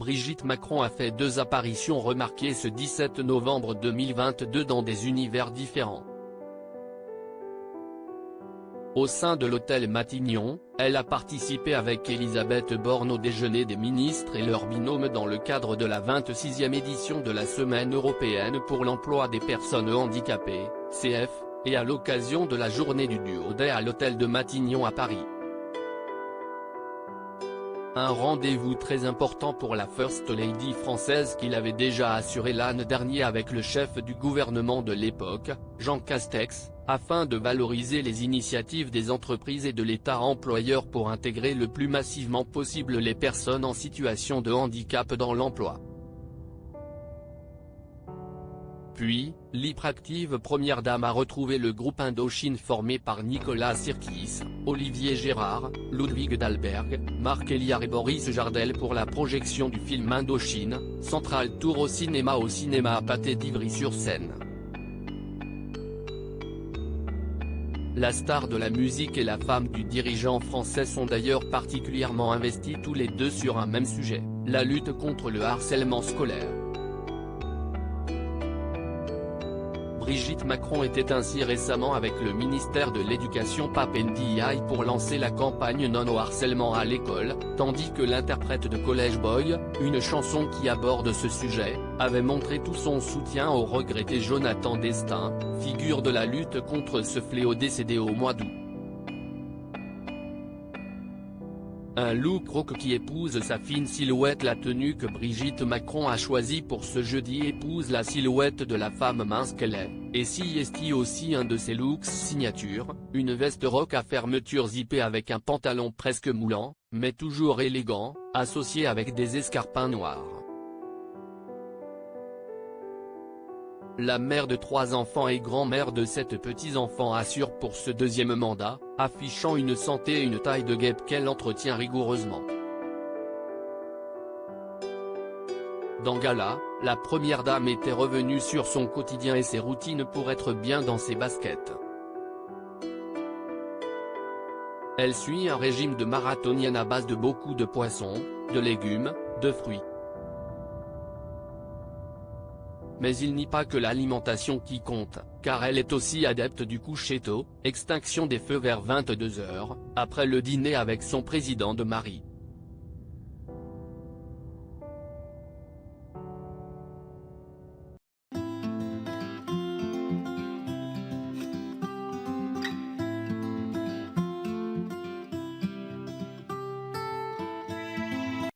Brigitte Macron a fait 2 apparitions remarquées ce 17 novembre 2022 dans des univers différents. Au sein de l'hôtel Matignon, elle a participé avec Elisabeth Borne au déjeuner des ministres et leur binôme dans le cadre de la 26e édition de la Semaine européenne pour l'emploi des personnes handicapées, CF, et à l'occasion de la journée du Duo Day à l'hôtel de Matignon à Paris. Un rendez-vous très important pour la First Lady française qu'il avait déjà assuré l'année dernière avec le chef du gouvernement de l'époque, Jean Castex, afin de valoriser les initiatives des entreprises et de l'État employeur pour intégrer le plus massivement possible les personnes en situation de handicap dans l'emploi. Puis, l'hyperactive première dame a retrouvé le groupe Indochine formé par Nicolas Sirkis, Olivier Gérard, Ludwig Dahlberg, Marc Héliard et Boris Jardel pour la projection du film Indochine, Central Tour au cinéma à Pathé d'Ivry-sur-Seine. La star de la musique et la femme du dirigeant français sont d'ailleurs particulièrement investis tous les deux sur un même sujet, la lutte contre le harcèlement scolaire. Brigitte Macron était ainsi récemment avec le ministère de l'Éducation Pap Ndiaye pour lancer la campagne Non au harcèlement à l'école, tandis que l'interprète de College Boy, une chanson qui aborde ce sujet, avait montré tout son soutien au regretté Jonathan Destin, figure de la lutte contre ce fléau décédé au mois d'août. Un look rauque qui épouse sa fine silhouette. La tenue que Brigitte Macron a choisie pour ce jeudi épouse la silhouette de la femme mince qu'elle est, et s'y est aussi un de ses looks signature, une veste rock à fermeture zippée avec un pantalon presque moulant, mais toujours élégant, associé avec des escarpins noirs. La mère de 3 enfants et grand-mère de 7 petits-enfants assure pour ce 2e mandat, affichant une santé et une taille de guêpe qu'elle entretient rigoureusement. Dans Gala, la première dame était revenue sur son quotidien et ses routines pour être bien dans ses baskets. Elle suit un régime de marathonienne à base de beaucoup de poissons, de légumes, de fruits. Mais il n'y a pas que l'alimentation qui compte, car elle est aussi adepte du coucher tôt, extinction des feux vers 22 h, après le dîner avec son président de mari.